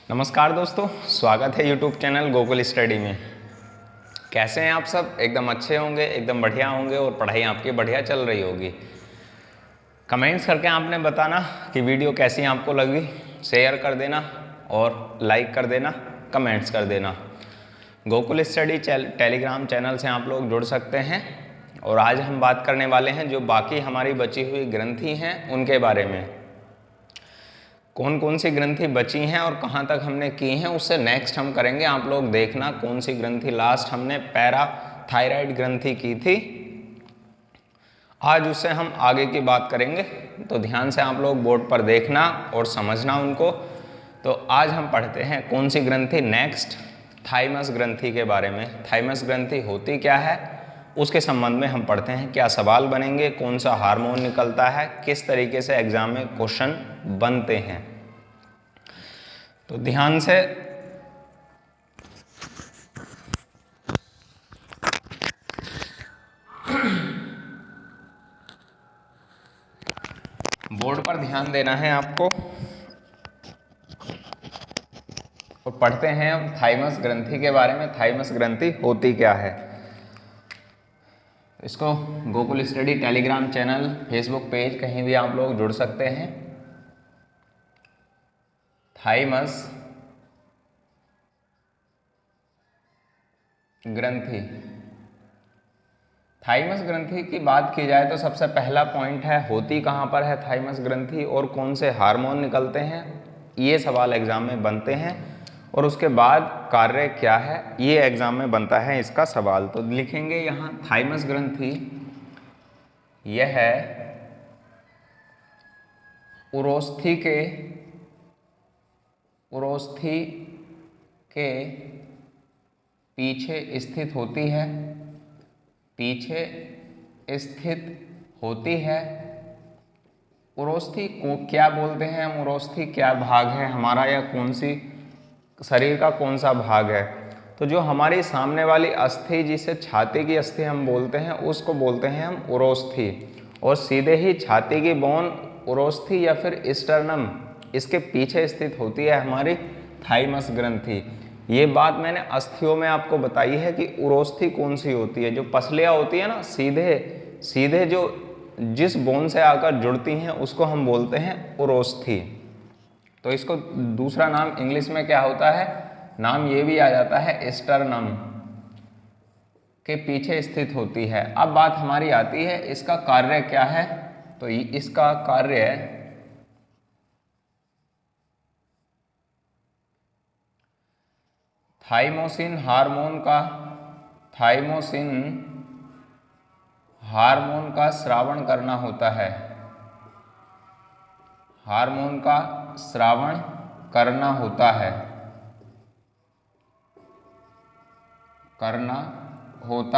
नमस्कार दोस्तों, स्वागत है यूट्यूब चैनल गोकुल स्टडी में। कैसे हैं आप सब? एकदम अच्छे होंगे, एकदम बढ़िया होंगे और पढ़ाई आपकी बढ़िया चल रही होगी। कमेंट्स करके आपने बताना कि वीडियो कैसी आपको लगी, शेयर कर देना और लाइक कर देना, कमेंट्स कर देना। गोकुल स्टडी टेलीग्राम चैनल से आप लोग जुड़ सकते हैं और आज हम बात करने वाले हैं जो बाकी हमारी बची हुई ग्रंथि हैं उनके बारे में। कौन कौन सी ग्रंथि बची हैं और कहाँ तक हमने की हैं उससे नेक्स्ट हम करेंगे। आप लोग देखना कौन सी ग्रंथि लास्ट हमने पैराथायराइड ग्रंथि की थी, आज उससे हम आगे की बात करेंगे। तो ध्यान से आप लोग बोर्ड पर देखना और समझना उनको। तो आज हम पढ़ते हैं कौन सी ग्रंथि नेक्स्ट, थाइमस ग्रंथि के बारे में। थाइमस ग्रंथि होती क्या है उसके संबंध में हम पढ़ते हैं। क्या सवाल बनेंगे, कौन सा हार्मोन निकलता है, किस तरीके से एग्जाम में क्वेश्चन बनते हैं। तो ध्यान से बोर्ड पर ध्यान देना है आपको और पढ़ते हैं अब थाइमस ग्रंथि के बारे में। थाइमस ग्रंथि होती क्या है, इसको Gokul study Telegram channel, Facebook page कहीं भी आप लोग जुड़ सकते हैं। थाइमस ग्रंथि, थाइमस ग्रंथि की बात की जाए तो सबसे पहला पॉइंट है होती कहाँ पर है थाइमस ग्रंथि और कौन से हार्मोन निकलते हैं। ये सवाल एग्जाम में बनते हैं और उसके बाद कार्य क्या है ये एग्जाम में बनता है इसका सवाल। तो लिखेंगे यहाँ थाइमस ग्रंथि यह है उरोस्थि के पीछे स्थित होती है, पीछे स्थित होती है। उरोस्थि को क्या बोलते हैं हम, उरोस्थि क्या भाग है हमारा या कौन सी शरीर का कौन सा भाग है। तो जो हमारी सामने वाली अस्थि जिसे छाती की अस्थि हम बोलते हैं उसको बोलते हैं हम उरोस्थि। और सीधे ही छाती की बोन उरोस्थि या फिर स्टर्नम इसके पीछे स्थित होती है हमारी थाइमस ग्रंथि। ये बात मैंने अस्थियों में आपको बताई है कि उरोस्थि कौन सी होती है। जो पसलियाँ होती है ना सीधे सीधे जो जिस बोन से आकर जुड़ती हैं उसको हम बोलते हैं उरोस्थि। तो इसको दूसरा नाम इंग्लिश में क्या होता है, नाम ये भी आ जाता है स्टर्नम के पीछे स्थित होती है। अब बात हमारी आती है इसका कार्य क्या है। तो इसका कार्य थाइमोसिन हार्मोन का स्रावण करना होता है। हार्मोन का स्रावण करना होता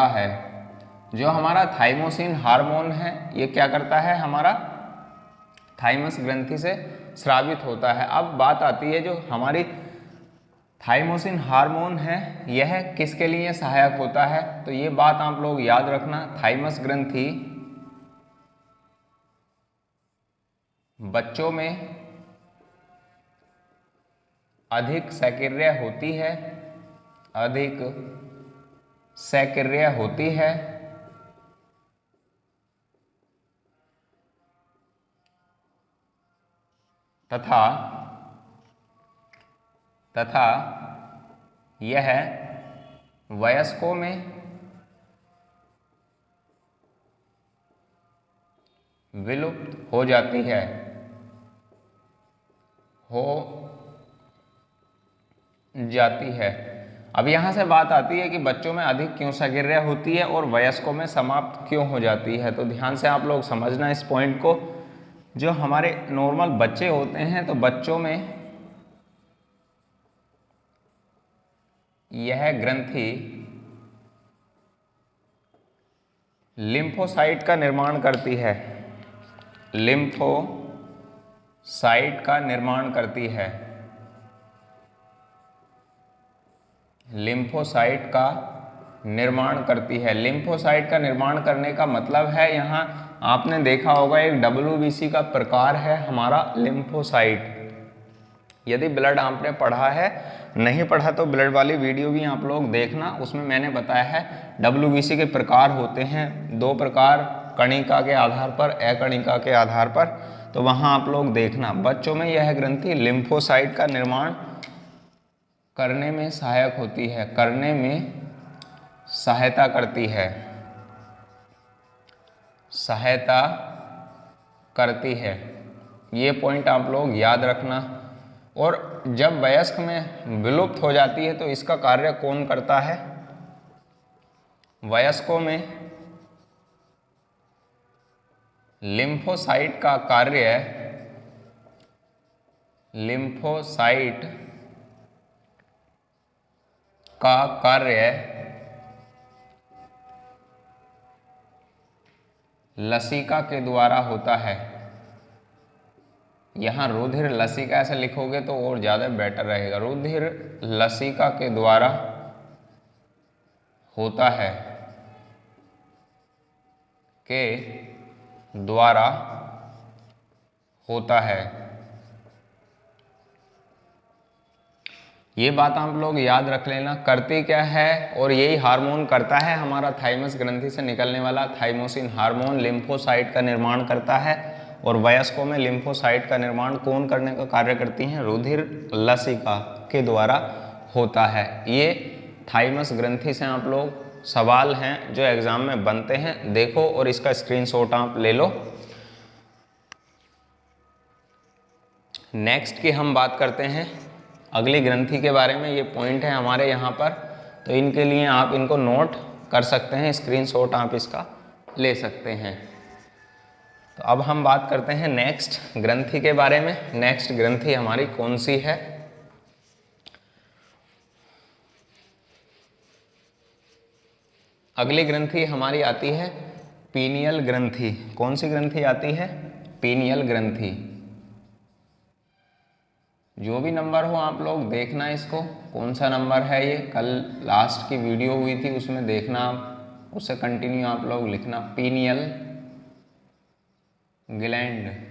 है। जो हमारा थाइमोसिन हार्मोन है ये क्या करता है, हमारा थाइमस ग्रंथि से स्रावित होता है। अब बात आती है जो हमारी थाइमोसिन हार्मोन है यह किसके लिए सहायक होता है। तो ये बात आप लोग याद रखना, थाइमस ग्रंथि बच्चों में अधिक सक्रिय होती है, अधिक सक्रिय होती है तथा यह वयस्कों में विलुप्त हो जाती है, अब यहाँ से बात आती है कि बच्चों में अधिक क्यों सक्रिय होती है और वयस्कों में समाप्त क्यों हो जाती है। तो ध्यान से आप लोग समझना इस पॉइंट को। जो हमारे नॉर्मल बच्चे होते हैं तो बच्चों में यह ग्रंथि लिम्फोसाइट का निर्माण करती है, लिम्फोसाइट का निर्माण करती है, लिम्फोसाइट का निर्माण करती है। लिम्फोसाइट का निर्माण करने का मतलब है, यहाँ आपने देखा होगा एक WBC का प्रकार है हमारा लिम्फोसाइट। यदि ब्लड आपने पढ़ा है, नहीं पढ़ा तो ब्लड वाली वीडियो भी आप लोग देखना, उसमें मैंने बताया है WBC के प्रकार होते हैं 2 प्रकार, कणिका के आधार पर, अकणिका के आधार पर, तो वहाँ आप लोग देखना। बच्चों में यह ग्रंथि लिम्फोसाइट का निर्माण करने में सहायक होती है, करने में सहायता करती है, सहायता करती है। ये पॉइंट आप लोग याद रखना। और जब वयस्क में विलुप्त हो जाती है तो इसका कार्य कौन करता है? वयस्कों में लिम्फोसाइट का कार्य, लिम्फोसाइट का कार्य लसिका के द्वारा होता है। यहाँ रुधिर लसिका ऐसे लिखोगे तो और ज़्यादा बेटर रहेगा। रुधिर लसिका के द्वारा होता है, के द्वारा होता है। ये बात आप लोग याद रख लेना। करती क्या है, और यही हार्मोन करता है हमारा थाइमस ग्रंथि से निकलने वाला थाइमोसिन हार्मोन लिम्फोसाइट का निर्माण करता है। और वयस्कों में लिम्फोसाइट का निर्माण कौन करने का कार्य करती हैं? रुधिर लसिका के द्वारा होता है। ये थाइमस ग्रंथि से आप लोग सवाल हैं जो एग्जाम में बनते हैं, देखो और इसका स्क्रीनशॉट आप ले लो। नेक्स्ट की हम बात करते हैं अगली ग्रंथि के बारे में। ये पॉइंट है हमारे यहाँ पर, तो इनके लिए आप इनको नोट कर सकते हैं, स्क्रीनशॉट आप इसका ले सकते हैं। तो अब हम बात करते हैं नेक्स्ट ग्रंथि के बारे में। नेक्स्ट ग्रंथि हमारी कौन सी है? अगली ग्रंथि हमारी आती है पीनियल ग्रंथि। कौन सी ग्रंथि आती है? पीनियल ग्रंथि। जो भी नंबर हो आप लोग देखना इसको, कौन सा नंबर है ये। कल लास्ट की वीडियो हुई थी उसमें देखना आप, उससे कंटिन्यू आप लोग लिखना पीनियल ग्लैंड।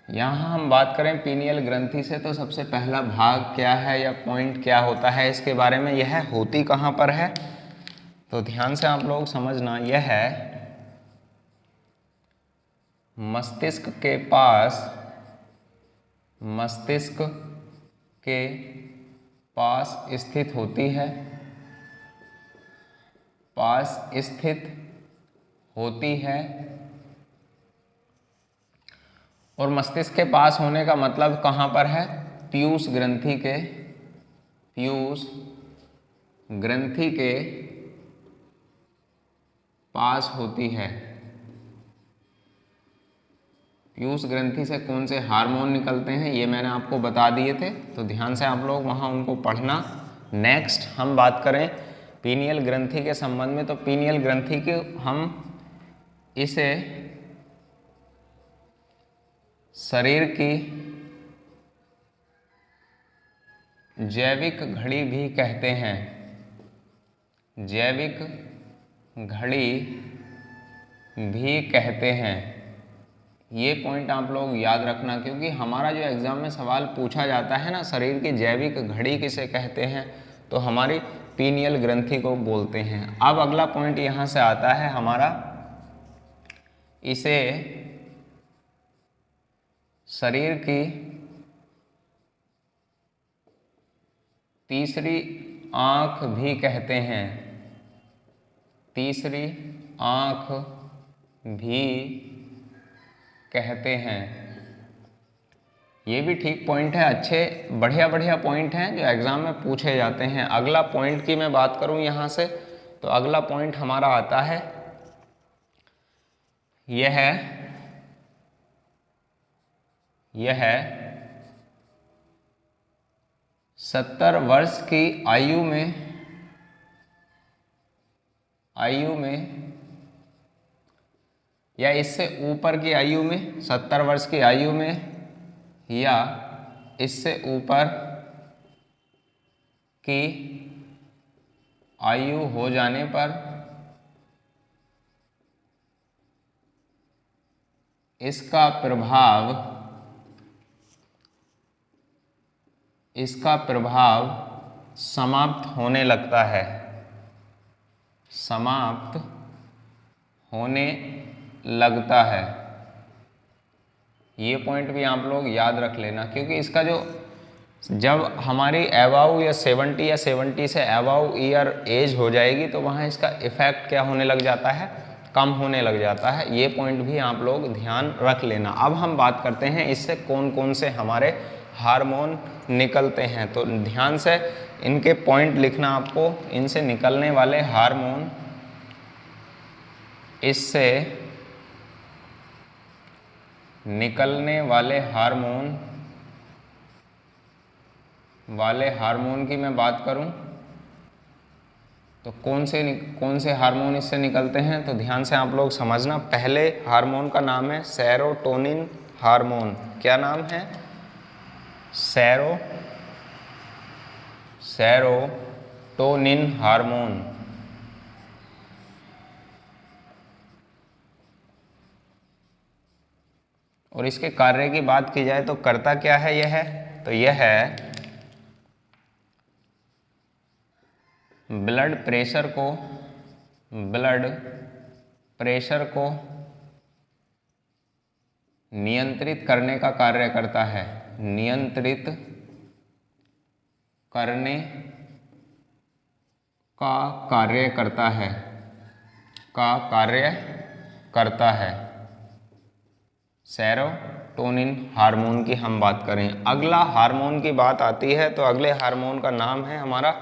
यहाँ हम बात करें पीनियल ग्रंथि से तो सबसे पहला भाग क्या है या पॉइंट क्या होता है इसके बारे में, यह होती कहाँ पर है, तो ध्यान से आप लोग समझना। यह है मस्तिष्क के पास, मस्तिष्क के पास स्थित होती है, पास स्थित होती है। और मस्तिष्क के पास होने का मतलब कहाँ पर है? पीयूष ग्रंथि के, पीयूष ग्रंथि के पास होती है। पीयूष ग्रंथि से कौन से हार्मोन निकलते हैं ये मैंने आपको बता दिए थे, तो ध्यान से आप लोग वहाँ उनको पढ़ना। नेक्स्ट हम बात करें पीनियल ग्रंथि के संबंध में, तो पीनियल ग्रंथि के हम इसे शरीर की जैविक घड़ी भी कहते हैं, जैविक घड़ी भी कहते हैं। ये पॉइंट आप लोग याद रखना, क्योंकि हमारा जो एग्जाम में सवाल पूछा जाता है ना, शरीर की जैविक घड़ी किसे कहते हैं, तो हमारी पीनियल ग्रंथि को बोलते हैं। अब अगला पॉइंट यहाँ से आता है हमारा, इसे शरीर की तीसरी आंख भी कहते हैं, तीसरी आंख भी कहते हैं। ये भी ठीक पॉइंट है, अच्छे बढ़िया बढ़िया पॉइंट हैं जो एग्जाम में पूछे जाते हैं। अगला पॉइंट की मैं बात करूं यहाँ से, तो अगला पॉइंट हमारा आता है, यह 70 वर्ष की आयु में या इससे ऊपर की आयु में, 70 वर्ष की आयु में या इससे ऊपर की आयु हो जाने पर इसका प्रभाव इसका प्रभाव समाप्त होने लगता है, समाप्त होने लगता है। ये पॉइंट भी आप लोग याद रख लेना, क्योंकि इसका जो जब हमारी अबाउ या 70 से अबाउ ईयर एज हो जाएगी तो वहाँ इसका इफेक्ट क्या होने लग जाता है, कम होने लग जाता है। ये पॉइंट भी आप लोग ध्यान रख लेना। अब हम बात करते हैं इससे कौन कौन से हमारे हार्मोन निकलते हैं। तो ध्यान से इनके पॉइंट लिखना आपको। इनसे निकलने वाले हार्मोन, इससे निकलने वाले हार्मोन की मैं बात करूं तो कौन से हार्मोन इससे निकलते हैं, तो ध्यान से आप लोग समझना। पहले हार्मोन का नाम है सेरोटोनिन हार्मोन। क्या नाम है? Serotonin hormone. और इसके कार्य की बात की जाए तो करता क्या है यह? तो यह है ब्लड प्रेशर को नियंत्रित करने का कार्य करता है, नियंत्रित करने का कार्य करता है, सेरोटोनिन हार्मोन की हम बात करें। अगला हार्मोन की बात आती है तो अगले हार्मोन का नाम है हमारा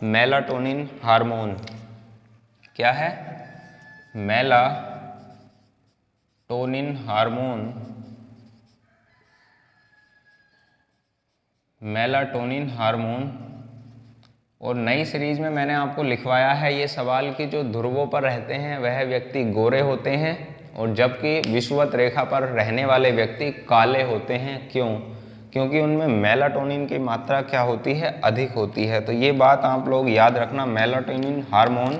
मेलाटोनिन हार्मोन। क्या है? Melatonin hormone. Melatonin hormone. और नई सीरीज में मैंने आपको लिखवाया है ये सवाल कि जो ध्रुवों पर रहते हैं वह व्यक्ति गोरे होते हैं और जबकि विषुवत रेखा पर रहने वाले व्यक्ति काले होते हैं। क्यों? क्योंकि उनमें मेलाटोनिन की मात्रा क्या होती है? अधिक होती है। तो ये बात आप लोग याद रखना। मेलाटोनिन हार्मोन,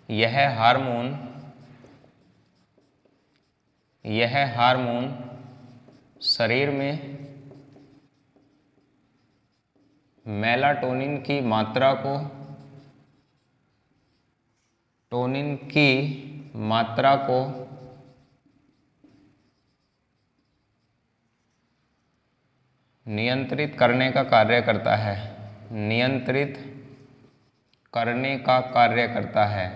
यह हार्मोन शरीर में मेलाटोनिन की मात्रा को नियंत्रित करने का कार्य करता है, नियंत्रित करने का कार्य करता है।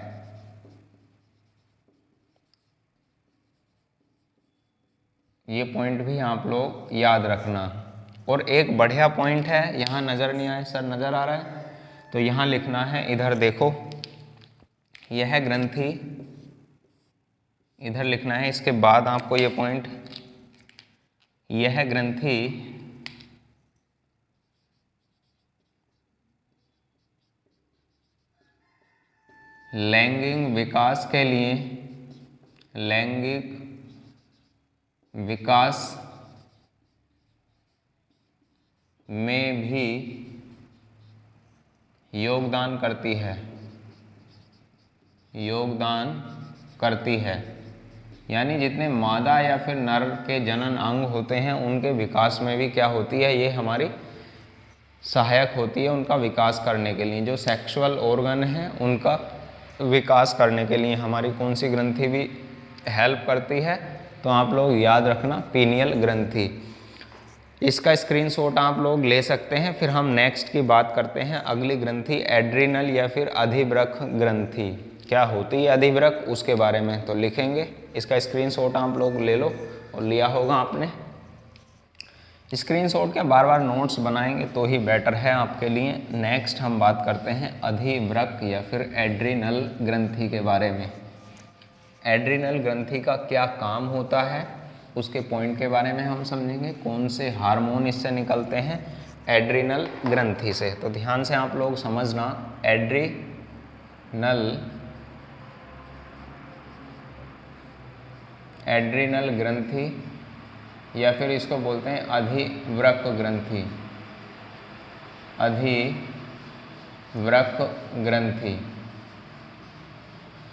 ये पॉइंट भी आप लोग याद रखना। और एक बढ़िया पॉइंट है, यहाँ नज़र नहीं आया सर, नज़र आ रहा है? तो यहाँ लिखना है, इधर देखो, यह ग्रंथि, इधर लिखना है। इसके बाद आपको ये पॉइंट, यह ग्रंथि लैंगिक विकास के लिए, लैंगिक विकास में भी योगदान करती है। यानी जितने मादा या फिर नर के जनन अंग होते हैं उनके विकास में भी क्या होती है? ये हमारी सहायक होती है उनका विकास करने के लिए। जो सेक्सुअल ऑर्गन है उनका विकास करने के लिए हमारी कौन सी ग्रंथि भी हेल्प करती है? तो आप लोग याद रखना, पीनियल ग्रंथि। इसका स्क्रीनशॉट आप लोग ले सकते हैं। फिर हम नेक्स्ट की बात करते हैं। अगली ग्रंथि एड्रिनल या फिर अधिवृक्क ग्रंथि। क्या होती है अधिवृक्क, उसके बारे में तो लिखेंगे। इसका स्क्रीनशॉट आप लोग ले लो, और लिया होगा आपने। स्क्रीनशॉट क्या, बार बार नोट्स बनाएंगे तो ही बेटर है आपके लिए। नेक्स्ट हम बात करते हैं अधिवृक्क या फिर एड्रिनल ग्रंथि के बारे में। एड्रिनल ग्रंथि का क्या काम होता है उसके पॉइंट के बारे में हम समझेंगे। कौन से हार्मोन इससे निकलते हैं? एड्रिनल ग्रंथि से। तो ध्यान से आप लोग समझना, एड्रिनल ग्रंथि या फिर इसको बोलते हैं अधिवृक्क ग्रंथि, अधिवृक्क ग्रंथि।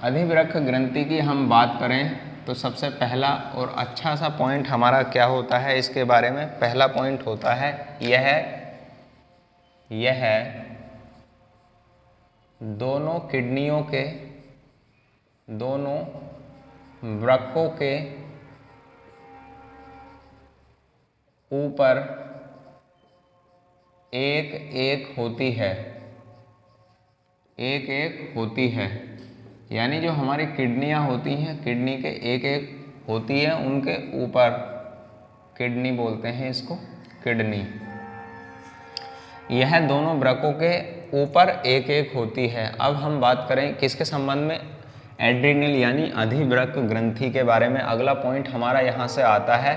अधिवृक्क ग्रंथि की हम बात करें तो सबसे पहला और अच्छा सा पॉइंट हमारा क्या होता है इसके बारे में, पहला पॉइंट होता है यह दोनों किडनियों के, दोनों वृक्कों के ऊपर एक एक होती है, एक एक होती है। यानी जो हमारी किडनियां होती हैं, किडनी के एक एक होती है, उनके ऊपर किडनी बोलते हैं इसको, किडनी। यह दोनों वृक्कों के ऊपर एक एक होती है। अब हम बात करें किसके संबंध में, एड्रिनल यानी अधिवृक्क ग्रंथि के बारे में। अगला पॉइंट हमारा यहाँ से आता है,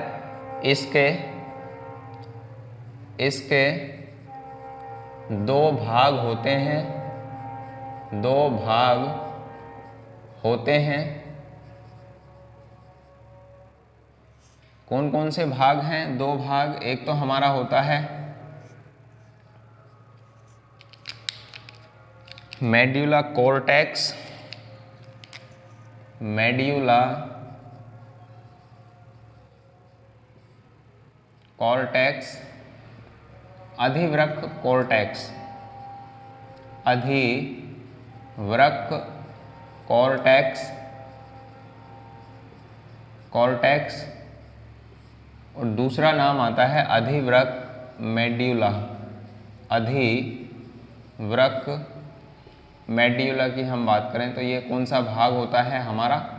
इसके दो भाग होते हैं, दो भाग होते हैं। कौन कौन से भाग हैं? दो भाग। एक तो हमारा होता है मेड्यूला कॉर्टेक्स, मेड्यूला कॉर्टेक्स, अधिवृक्क कॉर्टेक्स, अधिवृक्क कॉर्टेक्स, कॉर्टेक्स, और दूसरा नाम आता है अधिवृक्क मेड्यूला। अधिवृक्क मेड्यूला की हम बात करें तो ये कौन सा भाग होता है हमारा?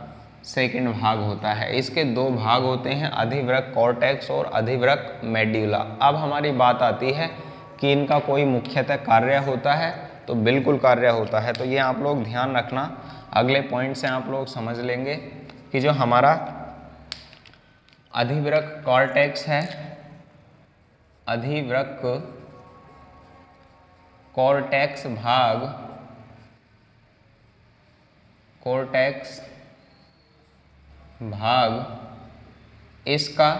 सेकंड भाग होता है। इसके दो भाग होते हैं, अधिवृक्क कॉर्टेक्स और अधिवृक्क मेड्यूला। अब हमारी बात आती है कि इनका कोई मुख्यतः कार्य होता है, तो बिल्कुल कार्य होता है। तो ये आप लोग ध्यान रखना, अगले पॉइंट से आप लोग समझ लेंगे कि जो हमारा अधिवृक्क कॉर्टेक्स है, अधिवृक्क कॉर्टेक्स भाग, कॉर्टेक्स भाग, इसका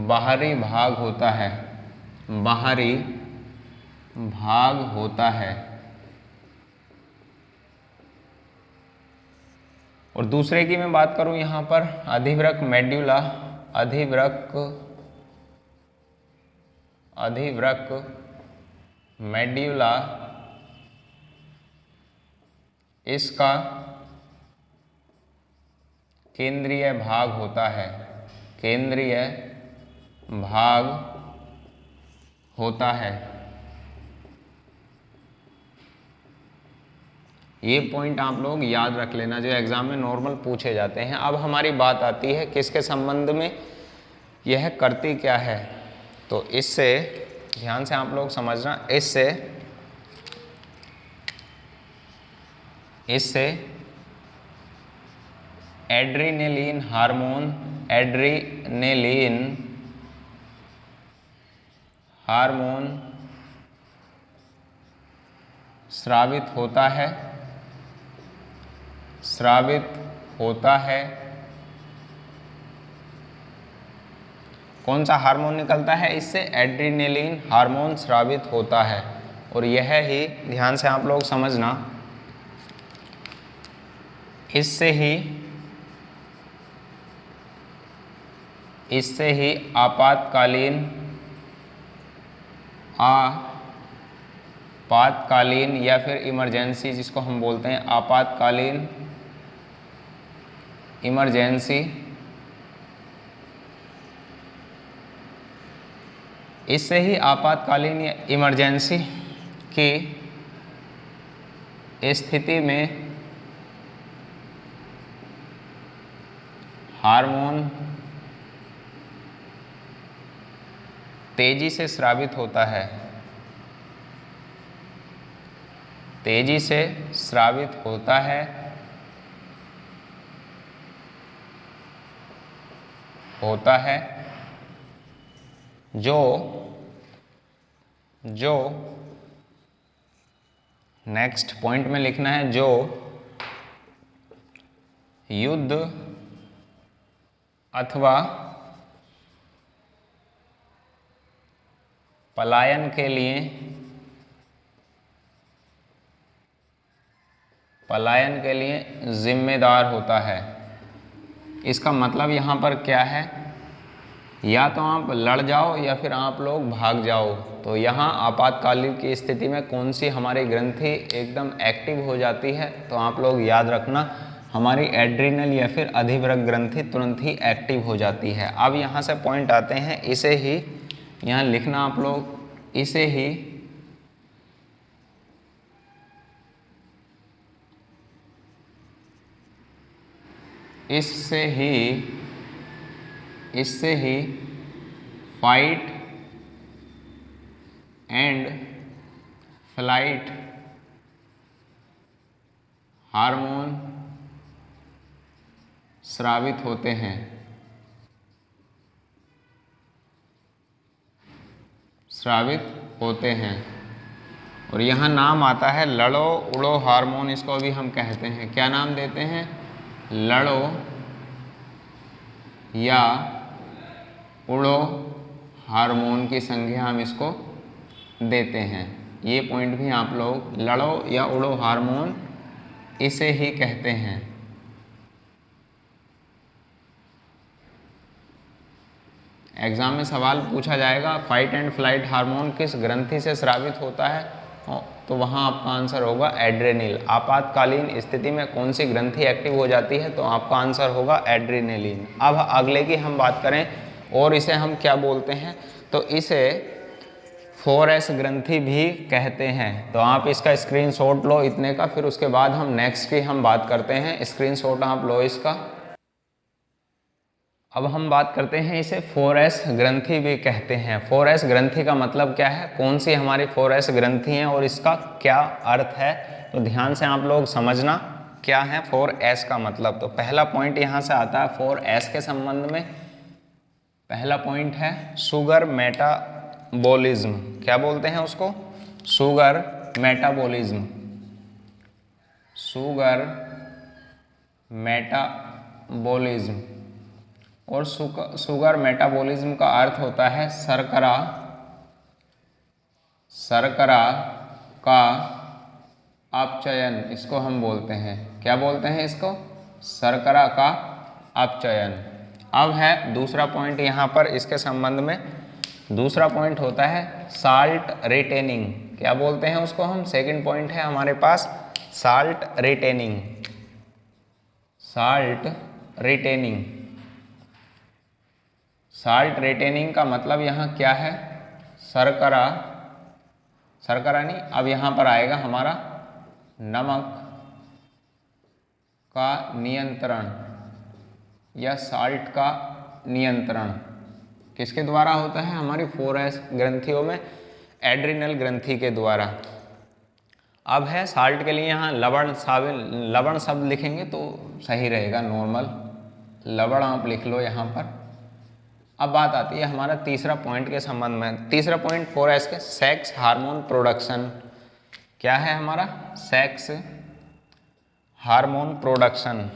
बाहरी भाग होता है, बाहरी भाग होता है। और दूसरे की मैं बात करूं यहां पर, अधिवृक्क मेड्यूला, अधिवृक्क मेड्यूला, इसका केंद्रीय भाग होता है, केंद्रीय भाग होता है। ये पॉइंट आप लोग याद रख लेना, जो एग्जाम में नॉर्मल पूछे जाते हैं। अब हमारी बात आती है किसके संबंध में, यह करती क्या है? तो इससे ध्यान से आप लोग समझना, इससे एड्रिनेलिन हार्मोन, एड्रिनेलिन हार्मोन स्रावित होता है, स्रावित होता है। कौन सा हार्मोन निकलता है इससे? एड्रिनेलिन हार्मोन स्रावित होता है। और यह ही ध्यान से आप लोग समझना, इससे ही आपातकालीन या फिर इमरजेंसी, जिसको हम बोलते हैं आपातकालीन, इमरजेंसी, इससे ही आपातकालीन या इमरजेंसी की स्थिति में हार्मोन तेजी से स्रावित होता है, तेजी से स्रावित होता है, जो नेक्स्ट पॉइंट में लिखना है, जो युद्ध अथवा पलायन के लिए पलायन के लिए जिम्मेदार होता है। इसका मतलब यहाँ पर क्या है, या तो आप लड़ जाओ या फिर आप लोग भाग जाओ। तो यहाँ आपातकालीन की स्थिति में कौन सी हमारी ग्रंथि एकदम एक्टिव हो जाती है, तो आप लोग याद रखना हमारी एड्रिनल या फिर अधिवृक्क ग्रंथि तुरंत ही एक्टिव हो जाती है। अब यहाँ से पॉइंट आते हैं, इसे ही यहाँ लिखना आप लोग, इसे ही इससे ही फाइट एंड फ्लाइट हार्मोन स्रावित होते हैं। और यहाँ नाम आता है लड़ो उड़ो हार्मोन, इसको भी हम कहते हैं। क्या नाम देते हैं? लड़ो या उड़ो हार्मोन की संज्ञा हम इसको देते हैं। ये पॉइंट भी आप लोग, लड़ो या उड़ो हार्मोन इसे ही कहते हैं। एग्जाम में सवाल पूछा जाएगा फाइट एंड फ्लाइट हार्मोन किस ग्रंथि से स्रावित होता है, तो वहाँ आपका आंसर होगा एड्रेनिल। आपातकालीन स्थिति में कौन सी ग्रंथि एक्टिव हो जाती है, तो आपका आंसर होगा एड्रेनलिन। अब अगले की हम बात करें और इसे हम क्या बोलते हैं, तो इसे 4S ग्रंथि भी कहते हैं। तो आप इसका स्क्रीनशॉट लो इतने का, फिर उसके बाद हम नेक्स्ट की हम बात करते हैं। स्क्रीनशॉट आप लो इसका। अब हम बात करते हैं, इसे 4S ग्रंथि भी कहते हैं। 4S ग्रंथि का मतलब क्या है, कौन सी हमारी 4S ग्रंथि हैं और इसका क्या अर्थ है, तो ध्यान से आप लोग समझना क्या है 4S का मतलब। तो पहला पॉइंट यहाँ से आता है 4S के संबंध में। पहला पॉइंट है शुगर मेटाबॉलिज्म। क्या बोलते हैं उसको? Sugar metabolism. Sugar metabolism. और शुगर मेटाबॉलिज्म का अर्थ होता है शर्करा का अपचयन। इसको हम बोलते हैं, क्या बोलते हैं इसको? शर्करा का अपचयन। अब है दूसरा पॉइंट यहाँ पर इसके संबंध में। दूसरा पॉइंट होता है साल्ट रिटेनिंग। क्या बोलते हैं उसको हम? सेकंड पॉइंट है हमारे पास salt retaining. Salt retaining. Salt retaining का मतलब यहाँ क्या है? शर्करा नहीं, अब यहाँ पर आएगा हमारा नमक का नियंत्रण या साल्ट का नियंत्रण। किसके द्वारा होता है? हमारी 4S ग्रंथियों में एड्रिनल ग्रंथि के द्वारा। अब है साल्ट के लिए यहाँ लवण शब्द लिखेंगे तो सही रहेगा, नॉर्मल लवण आप लिख लो यहाँ पर। अब बात आती है हमारा तीसरा पॉइंट के संबंध में। तीसरा पॉइंट 4S के सेक्स हार्मोन प्रोडक्शन। क्या है हमारा? Sex hormone production.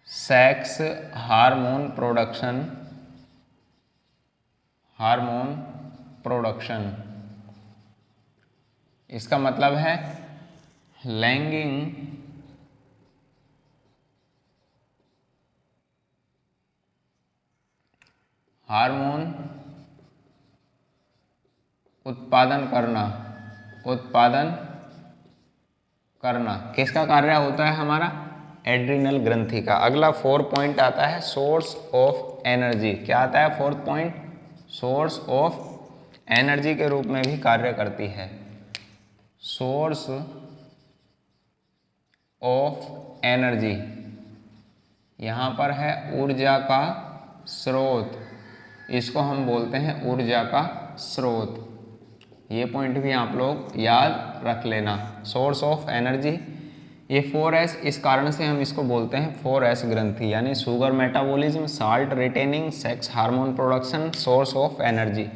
Sex hormone production. Hormone production इसका मतलब है लैंगिक हार्मोन उत्पादन करना। किसका कार्य होता है? हमारा एड्रिनल ग्रंथि का। अगला 4 पॉइंट आता है सोर्स ऑफ एनर्जी। क्या आता है 4th point? Source of energy के रूप में भी कार्य करती है। सोर्स ऑफ एनर्जी यहाँ पर है ऊर्जा का स्रोत। इसको हम बोलते हैं ऊर्जा का स्रोत। ये पॉइंट भी आप लोग याद रख लेना। सोर्स ऑफ एनर्जी, ये 4S, इस कारण से हम इसको बोलते हैं 4S ग्रंथि, यानी sugar metabolism, salt retaining, sex hormone production, source of energy.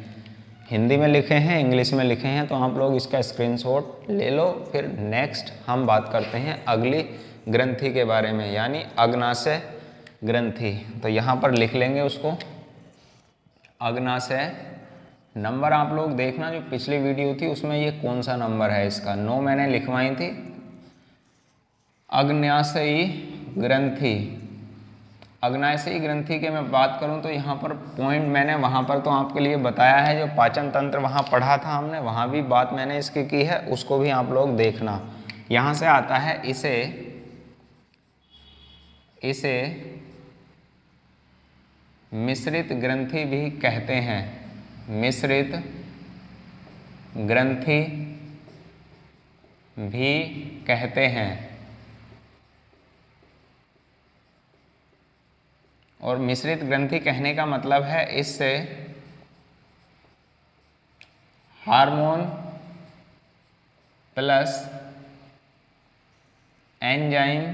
Hindi में लिखे हैं, इंग्लिश में लिखे हैं, तो आप लोग इसका स्क्रीनशॉट ले लो। फिर नेक्स्ट हम बात करते हैं अगली ग्रंथि के बारे में, यानी अग्नाशय ग्रंथि। तो यहाँ पर लिख लेंगे उसको, अग्नाशय। नंबर आप लोग देखना, जो पिछली वीडियो थी उसमें ये कौन सा नंबर है इसका, 9 मैंने लिखवाई थी, अग्न्याशयी ग्रंथि। अग्न्याशयी ग्रंथि की मैं बात करूं तो यहाँ पर पॉइंट मैंने वहाँ पर तो आपके लिए बताया है, जो पाचन तंत्र वहाँ पढ़ा था हमने, वहाँ भी बात मैंने इसकी की है, उसको भी आप लोग देखना। यहाँ से आता है इसे मिश्रित ग्रंथि भी कहते हैं। मिश्रित ग्रंथि भी कहते हैं। और मिश्रित ग्रंथि कहने का मतलब है इससे हार्मोन प्लस एंजाइम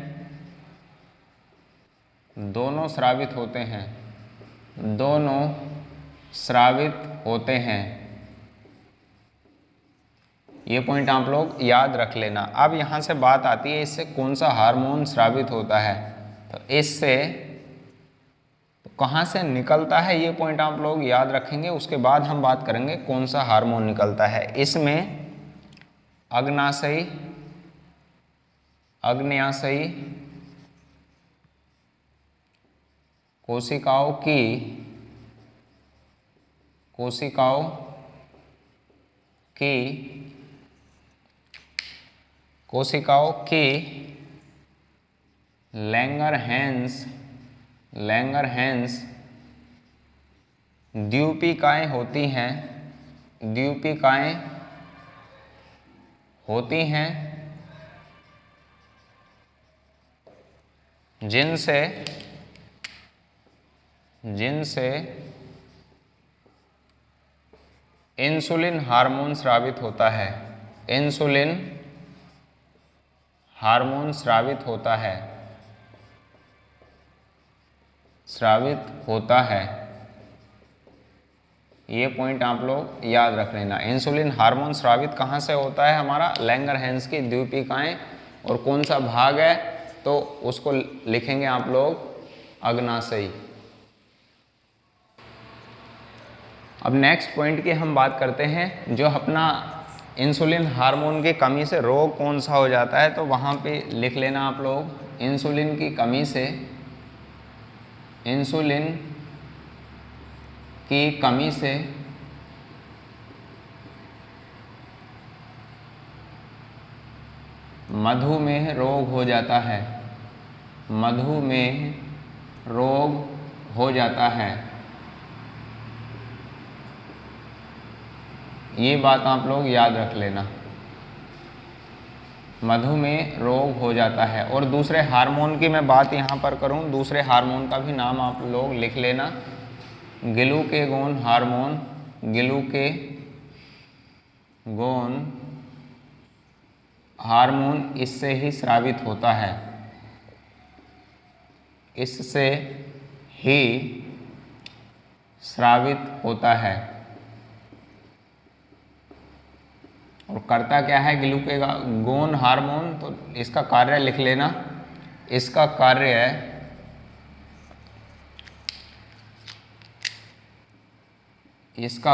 दोनों स्रावित होते हैं, दोनों स्रावित होते हैं। ये पॉइंट आप लोग याद रख लेना। अब यहाँ से बात आती है इससे कौन सा हार्मोन स्रावित होता है, तो इससे तो कहाँ से निकलता है ये पॉइंट आप लोग याद रखेंगे। उसके बाद हम बात करेंगे कौन सा हार्मोन निकलता है। इसमें अग्न्याशयी कोशिकाओं की लैंगरहैंस द्वीपिकाएं होती हैं जिनसे इंसुलिन हार्मोन स्रावित होता है। इंसुलिन हार्मोन स्रावित होता है। ये पॉइंट आप लोग याद रख लेना। इंसुलिन हार्मोन स्रावित कहाँ से होता है, हमारा लैंगरहैंस की द्वीपिकाएं। और कौन सा भाग है, तो उसको लिखेंगे आप लोग अग्न्याशयी। अब नेक्स्ट पॉइंट की हम बात करते हैं, जो अपना इंसुलिन हार्मोन की कमी से रोग कौन सा हो जाता है, तो वहाँ पे लिख लेना आप लोग इंसुलिन की कमी से मधुमेह रोग हो जाता है। मधुमेह रोग हो जाता है। ये बात आप लोग याद रख लेना, मधुमेह रोग हो जाता है। और दूसरे हार्मोन की मैं बात यहाँ पर करूँ, दूसरे हार्मोन का भी नाम आप लोग लिख लेना, ग्लूकेगोन हार्मोन इससे ही स्रावित होता है। इससे ही स्रावित होता है। और करता क्या है ग्लूकेगोन हार्मोन, तो इसका कार्य लिख लेना। इसका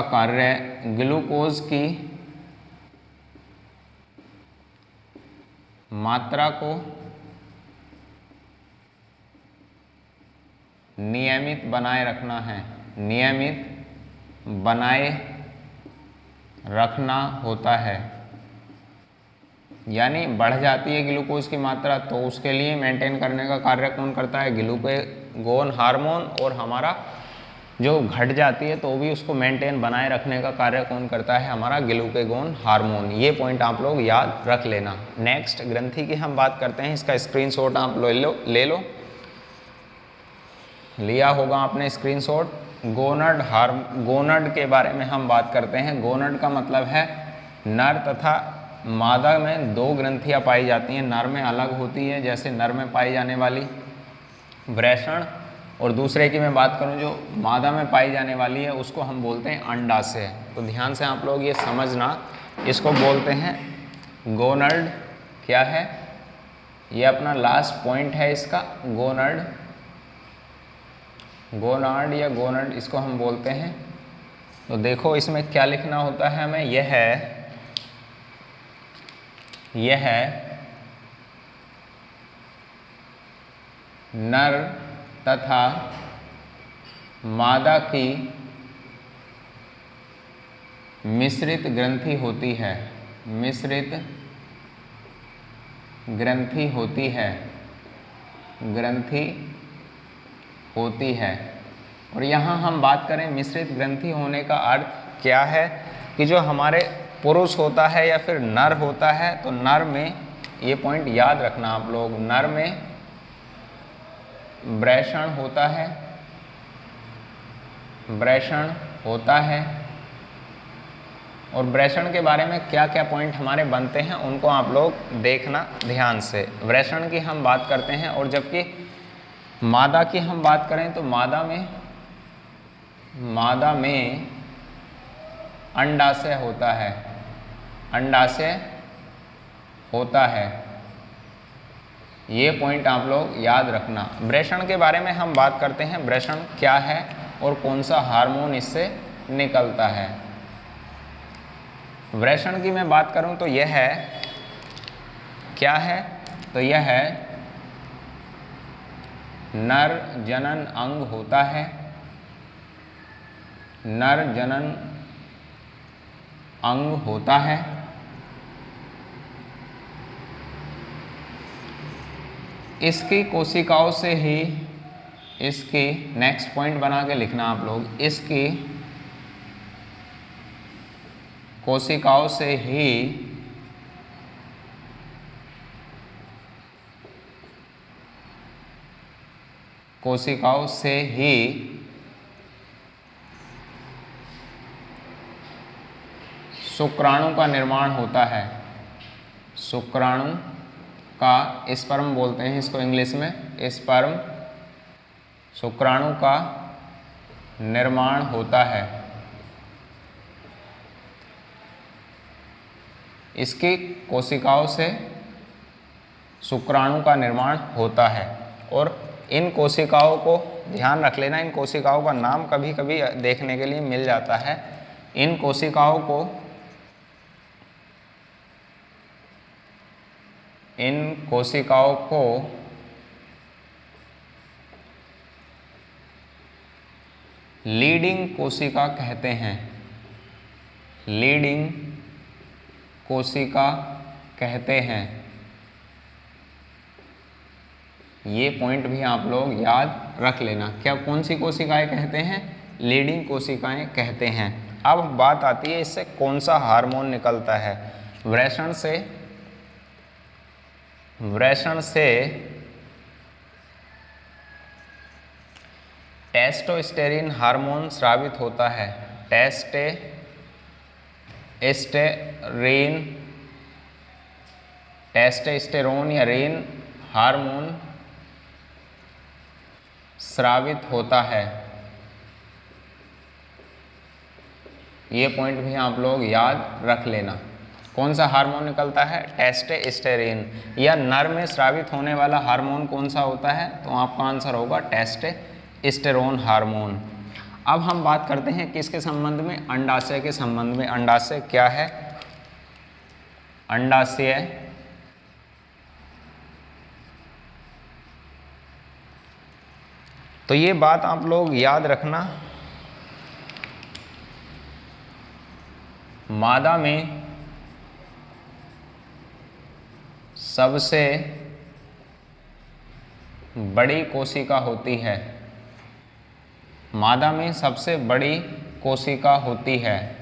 कार्य ग्लूकोज की मात्रा को नियमित बनाए रखना है। नियमित बनाए रखना होता है। यानी बढ़ जाती है ग्लूकोज की मात्रा, तो उसके लिए मेंटेन करने का कार्य कौन करता है, ग्लूकेगोन हार्मोन। और हमारा जो घट जाती है तो भी उसको मेंटेन बनाए रखने का कार्य कौन करता है, हमारा ग्लूकेगोन हार्मोन। ये पॉइंट आप लोग याद रख लेना। नेक्स्ट ग्रंथि की हम बात करते हैं, इसका स्क्रीनशॉट आप ले लो। लिया होगा आपने स्क्रीनशॉट। गोनड के बारे में हम बात करते हैं। गोनड का मतलब है नर तथा मादा में दो ग्रंथियां पाई जाती हैं। नर में अलग होती है, जैसे नर में पाई जाने वाली वृषण, और दूसरे की मैं बात करूं जो मादा में पाई जाने वाली है, उसको हम बोलते हैं अंडाशय। तो ध्यान से आप लोग ये समझना, इसको बोलते हैं गोनड। क्या है ये, अपना लास्ट पॉइंट है इसका, गोनाड या गोनड इसको हम बोलते हैं। तो देखो इसमें क्या लिखना होता है हमें, यह नर तथा मादा की मिश्रित ग्रंथि होती है, मिश्रित ग्रंथि होती है, ग्रंथि होती है। और यहाँ हम बात करें मिश्रित ग्रंथि होने का अर्थ क्या है कि जो हमारे पुरुष होता है या फिर नर होता है, तो नर में ये पॉइंट याद रखना आप लोग, नर में वृषण होता है, वृषण होता है। और वृषण के बारे में क्या क्या पॉइंट हमारे बनते हैं उनको आप लोग देखना ध्यान से। वृषण की हम बात करते हैं, और जबकि मादा की हम बात करें तो मादा में अंडाशय होता है, अंडाशय होता है। ये पॉइंट आप लोग याद रखना। वृषण के बारे में हम बात करते हैं, वृषण क्या है और कौन सा हार्मोन इससे निकलता है। वृषण की मैं बात करूं तो यह है, क्या है, तो यह है नर जनन अंग होता है, नर जनन अंग होता है। इसकी कोशिकाओं से ही, इसकी नेक्स्ट पॉइंट बना के लिखना आप लोग, इसकी कोशिकाओं से ही शुक्राणु का निर्माण होता है, शुक्राणु का, स्पर्म बोलते हैं इसको इंग्लिश में, स्पर्म, शुक्राणु का निर्माण होता है। इसकी कोशिकाओं से शुक्राणु का निर्माण होता है। और इन कोशिकाओं को ध्यान रख लेना, इन कोशिकाओं का नाम कभी कभी देखने के लिए मिल जाता है। इन कोशिकाओं को लीडिंग कोशिका कहते हैं, लीडिंग कोशिका कहते हैं। ये पॉइंट भी आप लोग याद रख लेना। क्या, कौन सी कोशिकाएं कहते हैं? लीडिंग कोशिकाएं कहते हैं। अब बात आती है इससे कौन सा हार्मोन निकलता है। वृषण से टेस्टोस्टेरोन हार्मोन स्रावित होता है, टेस्टोस्टेरोन या रेन हार्मोन स्रावित होता है। ये पॉइंट भी आप लोग याद रख लेना। कौन सा हार्मोन निकलता है? टेस्टोस्टेरोन। या नर में स्रावित होने वाला हार्मोन कौन सा होता है? तो आपका आंसर होगा टेस्टोस्टेरोन हार्मोन। अब हम बात करते हैं किसके संबंध में? अंडाशय के संबंध में। अंडाशय क्या है? अंडाशय तो ये बात आप लोग याद रखना, मादा में सबसे बड़ी कोशिका होती है, मादा में सबसे बड़ी कोशिका होती है।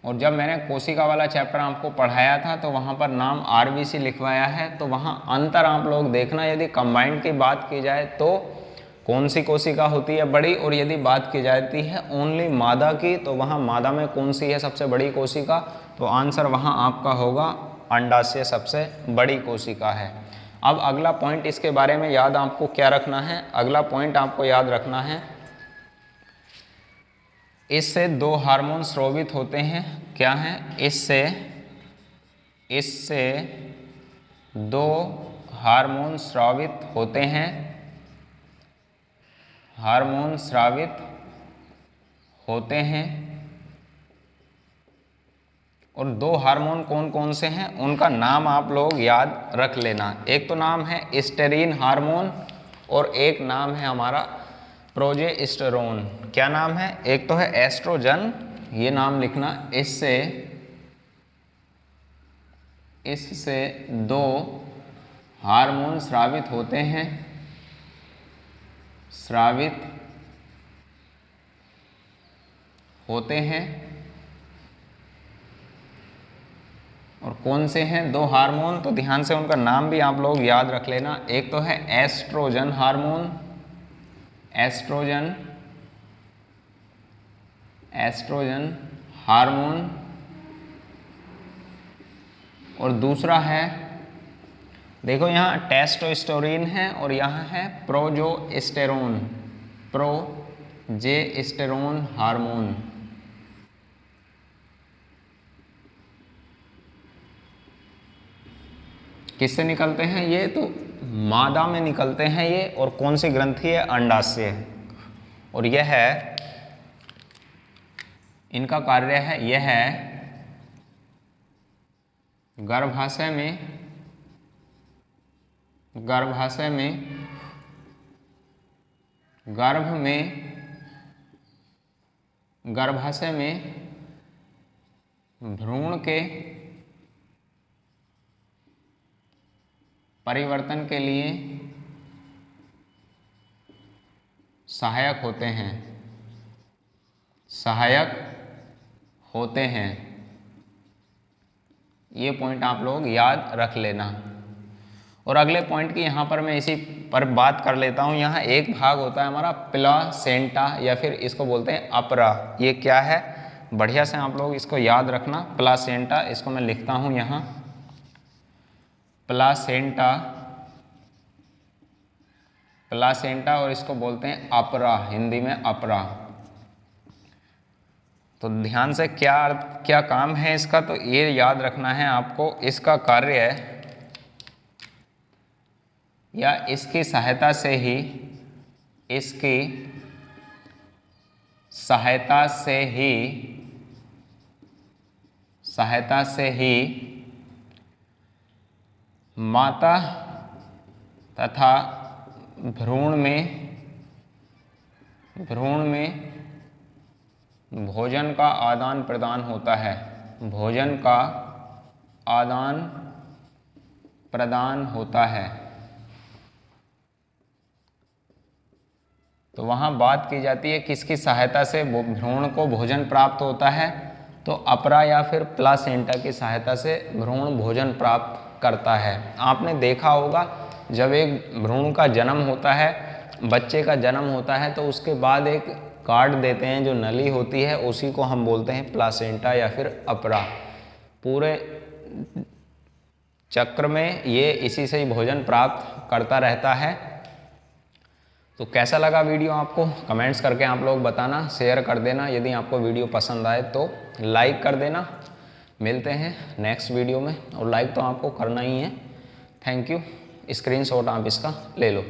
और जब मैंने कोशिका वाला चैप्टर आपको पढ़ाया था तो वहाँ पर नाम आरबीसी लिखवाया है, तो वहाँ अंतर आप लोग देखना। यदि कंबाइंड की बात की जाए तो कौन सी कोशिका होती है बड़ी, और यदि बात की जाती है ओनली मादा की तो वहाँ मादा में कौन सी है सबसे बड़ी कोशिका? तो आंसर वहाँ आपका होगा अंडाशय सबसे बड़ी कोशिका है। अब अगला पॉइंट इसके बारे में याद आपको क्या रखना है? अगला पॉइंट आपको याद रखना है, इससे दो हार्मोन स्रावित होते हैं। क्या हैं? इससे दो हार्मोन स्रावित होते हैं, हार्मोन स्रावित होते हैं। और 2 हार्मोन कौन कौन से हैं उनका नाम आप लोग याद रख लेना। एक तो नाम है स्टेरिन हार्मोन और एक नाम है हमारा प्रोजेस्टेरोन। क्या नाम है? एक तो है एस्ट्रोजन, ये नाम लिखना। इससे 2 हार्मोन स्रावित होते हैं, और कौन से हैं 2 हार्मोन? तो ध्यान से उनका नाम भी आप लोग याद रख लेना। एक तो है एस्ट्रोजन हार्मोन, एस्ट्रोजन हार्मोन, और दूसरा है, देखो यहाँ टेस्टोस्टेरोन है और यहाँ है प्रोजेस्टेरोन हार्मोन। किससे निकलते हैं ये? तो मादा में निकलते हैं ये। और कौन सी ग्रंथि है? अंडाशय। और यह है, इनका कार्य है, यह है गर्भाशय में भ्रूण के परिवर्तन के लिए सहायक होते हैं। ये पॉइंट आप लोग याद रख लेना। और अगले पॉइंट की यहाँ पर मैं इसी पर बात कर लेता हूँ। यहाँ एक भाग होता है हमारा प्लासेंटा, या फिर इसको बोलते हैं अपरा। ये क्या है? बढ़िया से आप लोग इसको याद रखना। प्लासेंटा, इसको मैं लिखता हूँ यहाँ, प्लासेंटा, और इसको बोलते हैं अपरा, हिंदी में अपरा। तो ध्यान से क्या काम है इसका, तो ये याद रखना है आपको। इसका कार्य है, या इसकी सहायता से ही माता तथा भ्रूण में भोजन का आदान प्रदान होता है। तो वहाँ बात की जाती है किसकी सहायता से भ्रूण को भोजन प्राप्त होता है? तो अपरा या फिर प्लासेंटा की सहायता से भ्रूण भोजन प्राप्त करता है। आपने देखा होगा जब एक भ्रूण का जन्म होता है, बच्चे का जन्म होता है, तो उसके बाद एक कार्ड देते हैं, जो नली होती है, उसी को हम बोलते हैं प्लासेंटा या फिर अपरा। पूरे चक्र में ये इसी से ही भोजन प्राप्त करता रहता है। तो कैसा लगा वीडियो आपको? कमेंट्स करके आप लोग बताना, शेयर कर देना। यदि आपको वीडियो पसंद आए तो लाइक कर देना। मिलते हैं नेक्स्ट वीडियो में, और लाइक तो आपको करना ही है। Thank you. स्क्रीनशॉट आप इसका ले लो।